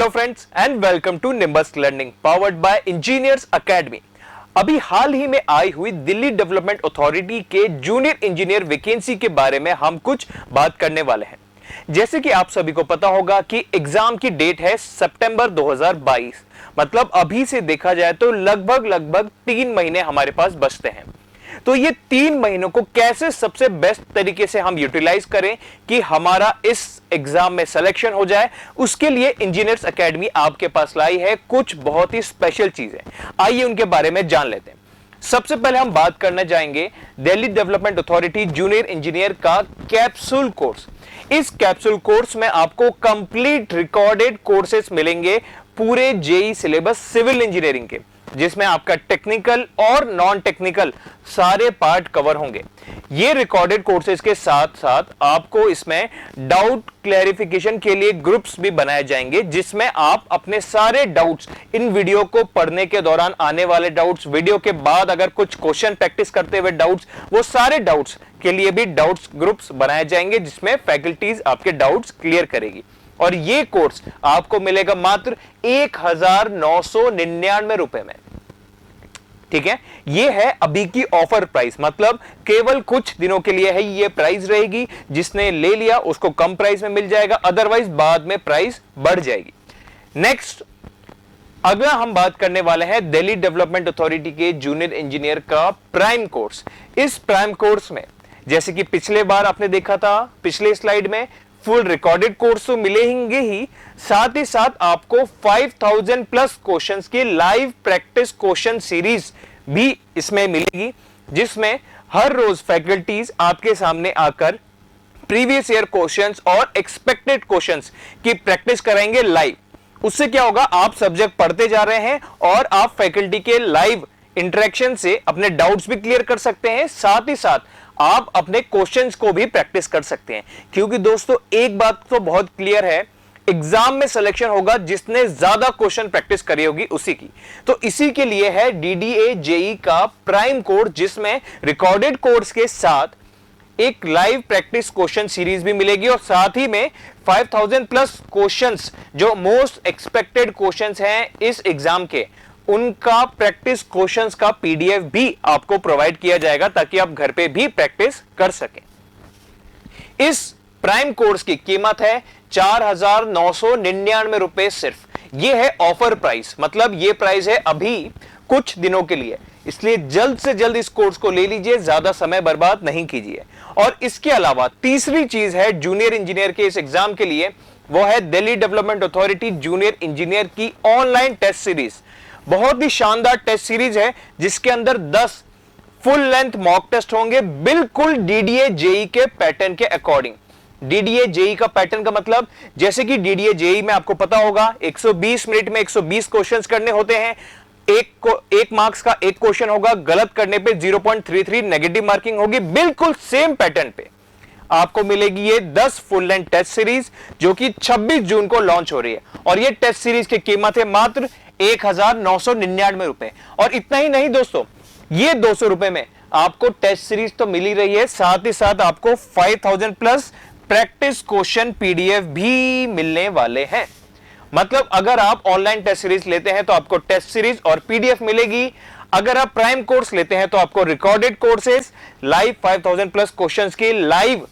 Hello friends and welcome to Nimbus learning powered by engineers academy. अभी हाल ही में आई हुई दिल्ली डेवलपमेंट अथॉरिटी के जूनियर इंजीनियर वैकेंसी के बारे में हम कुछ बात करने वाले हैं। जैसे कि आप सभी को पता होगा कि एग्जाम की डेट है सितंबर 2022, मतलब अभी से देखा जाए तो लगभग 3 महीने हमारे पास बचते हैं। तो ये 3 महीनों को कैसे सबसे बेस्ट तरीके से हम यूटिलाइज करें कि हमारा इस एग्जाम में सिलेक्शन हो जाए, उसके लिए इंजीनियर्स एकेडमी आपके पास लाई है कुछ बहुत ही स्पेशल चीजें। आइए उनके बारे में जान लेते हैं। सबसे पहले हम बात करने जाएंगे Delhi development authority junior engineer का कैप्सूल कोर्स। इस कैप्सूल कोर्स में आपको कंप्लीट रिकॉर्डेड कोर्सेस मिलेंगे पूरे जेई सिलेबस सिविल इंजीनियरिंग के, जिसमें आपका टेक्निकल और नॉन टेक्निकल सारे पार्ट कवर होंगे। ये रिकॉर्डेड कोर्सेज के साथ साथ आपको इसमें डाउट क्लैरिफिकेशन के लिए ग्रुप्स भी बनाए जाएंगे, जिसमें आप अपने सारे डाउट्स इन वीडियो को पढ़ने के दौरान आने वाले डाउट्स, वीडियो के बाद अगर कुछ क्वेश्चन प्रैक्टिस करते हुए डाउट्स, वो सारे डाउट्स के लिए भी डाउट्स ग्रुप्स बनाए जाएंगे, जिसमें फैकल्टीज आपके डाउट्स क्लियर करेगी। और ये कोर्स आपको मिलेगा मात्र 1999 रुपए में। ठीक है, ये है अभी की ऑफर प्राइस, मतलब केवल कुछ दिनों के लिए है ये प्राइस रहेगी। जिसने ले लिया उसको कम प्राइस में मिल जाएगा, अदरवाइज बाद में प्राइस बढ़ जाएगी। नेक्स्ट, अगला हम बात करने वाले हैं दिल्ली डेवलपमेंट अथॉरिटी के जूनियर इंजीनियर का प्राइम कोर्स। इस प्राइम कोर्स में जैसे कि पिछले बार आपने देखा था, पिछले स्लाइड में फुल रिकॉर्डेड कोर्स तो मिलेंगे ही साथ आपको 5000 प्लस क्वेश्चंस की लाइव प्रैक्टिस क्वेश्चन सीरीज भी इसमें मिलेगी, जिसमें हर रोज फैकल्टीज आपके सामने आकर प्रीवियस ईयर क्वेश्चंस और एक्सपेक्टेड क्वेश्चंस की प्रैक्टिस कराएंगे लाइव। उससे क्या होगा, आप सब्जेक्ट पढ़ते जा रहे हैं और आप फैकल्टी के लाइव इंटरेक्शन से अपने डाउट्स भी क्लियर कर सकते हैं, साथ ही साथ आप अपने क्वेश्चंस को भी प्रैक्टिस कर सकते हैं। क्योंकि दोस्तों एक बात तो बहुत क्लियर है, एग्जाम में सिलेक्शन होगा जिसने ज्यादा क्वेश्चन प्रैक्टिस करी होगी उसी की। तो इसी के लिए है डीडीए जेई का प्राइम कोर्स, जिसमें रिकॉर्डेड कोर्स के साथ एक लाइव प्रैक्टिस क्वेश्चन सीरीज भी मिलेगी और साथ ही में 5000 प्लस क्वेश्चंस जो मोस्ट एक्सपेक्टेड क्वेश्चंस हैं इस एग्जाम के, उनका प्रैक्टिस क्वेश्चंस का पीडीएफ भी आपको प्रोवाइड किया जाएगा ताकि आप घर पे भी प्रैक्टिस कर सकें। इस प्राइम कोर्स की कीमत है 4999 रुपए सिर्फ। यह है ऑफर प्राइस, मतलब यह प्राइस है अभी कुछ दिनों के लिए, इसलिए जल्द से जल्द इस कोर्स को ले लीजिए, ज्यादा समय बर्बाद नहीं कीजिए। और इसके अलावा तीसरी चीज है जूनियर इंजीनियर के इस एग्जाम के लिए, वो है Delhi development authority junior engineer की ऑनलाइन टेस्ट सीरीज। बहुत ही शानदार टेस्ट सीरीज है, जिसके अंदर 10 फुल लेंथ मॉक टेस्ट होंगे, बिल्कुल डीडीए जेई के पैटर्न के अकॉर्डिंग। डीडीए जेई का पैटर्न का मतलब, जैसे कि डीडीए जेई में आपको पता होगा 120 मिनट में 120 क्वेश्चंस करने होते हैं। एक मार्क्स का एक क्वेश्चन होगा, गलत करने पे 0.33 नेगेटिव मार्किंग होगी। बिल्कुल सेम पैटर्न पे आपको मिलेगी ये 10 फुल लेंथ टेस्ट सीरीज, जो कि 26 जून को लॉन्च हो रही है। और ये टेस्ट सीरीज की कीमत है मात्र 1999 रुपए। और इतना ही नहीं दोस्तों, ये 200 रुपए में आपको टेस्ट सीरीज तो मिल ही रही है, साथ ही साथ आपको 5000 प्लस प्रैक्टिस क्वेश्चन पीडीएफ भी मिलने वाले हैं। मतलब अगर आप ऑनलाइन टेस्ट सीरीज लेते हैं तो आपको टेस्ट सीरीज और पीडीएफ मिलेगी। अगर आप प्राइम कोर्स लेते हैं तो आपको recorded courses, live 5000 plus questions की लाइव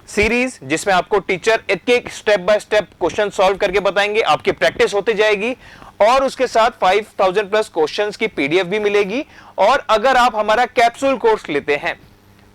सीरीज, जिसमें आपको टीचर एक एक step by step question solve करके बताएंगे, आपकी प्रैक्टिस होती जाएगी। और उसके साथ 5000 प्लस क्वेश्चंस की पीडीएफ भी मिलेगी। और अगर आप हमारा कैप्सूल कोर्स लेते हैं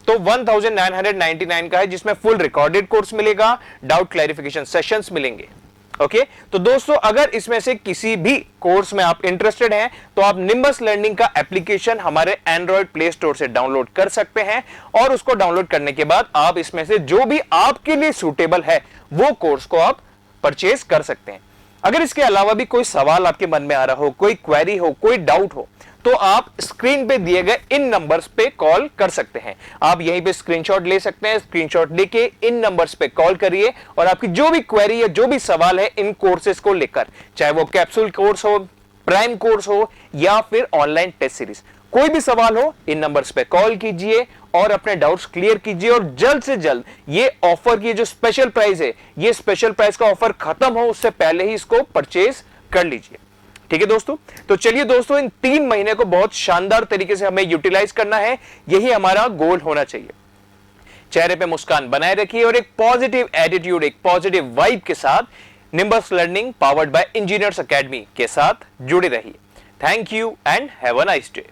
तो 1999 का है, जिसमें फुल रिकॉर्डेड कोर्स मिलेगा, डाउट क्लैरिफिकेशन सेशंस मिलेंगे। ओके, तो दोस्तों अगर इसमें से किसी भी कोर्स में आप इंटरेस्टेड हैं तो आप निम्बस लर्निंग का एप्लीकेशन हमारे एंड्रॉइड प्ले स्टोर से डाउनलोड कर सकते हैं। और उसको डाउनलोड करने के बाद आप इसमें से जो भी आपके लिए सूटेबल है वो कोर्स को आप परचेज कर सकते हैं। अगर इसके अलावा भी कोई सवाल आपके मन में आ रहा हो, कोई क्वेरी हो, कोई डाउट हो, तो आप स्क्रीन पे दिए गए इन नंबर्स पे कॉल कर सकते हैं। आप यहीं पे स्क्रीनशॉट ले सकते हैं, स्क्रीनशॉट लेके इन नंबर्स पे कॉल करिए और आपकी जो भी क्वेरी है, जो भी सवाल है इन कोर्सेज को लेकर, चाहे वो कैप्सूल कोर्स हो, प्राइम कोर्स हो या फिर ऑनलाइन टेस्ट सीरीज, कोई भी सवाल हो इन नंबर्स पे कॉल कीजिए और अपने डाउट्स क्लियर कीजिए, और जल्द से जल्द ये ऑफर की जो स्पेशल प्राइस है, ये स्पेशल प्राइस का ऑफर खत्म हो उससे पहले ही इसको परचेज कर लीजिए। ठीक है दोस्तों, तो चलिए दोस्तों, इन 3 महीने को बहुत शानदार तरीके से हमें यूटिलाइज करना है, यही हमारा गोल होना चाहिए। चेहरे पे मुस्कान बनाए रखिए और एक पॉजिटिव एटीट्यूड, एक पॉजिटिव वाइब के साथ nimbus learning powered by engineers academy के साथ जुड़े रहिए। Thank you and have a nice day.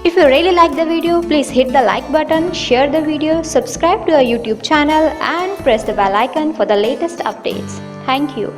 If you really like the video, please hit the like button, share the video, subscribe to our YouTube channel and press the bell icon for the latest updates. Thank you.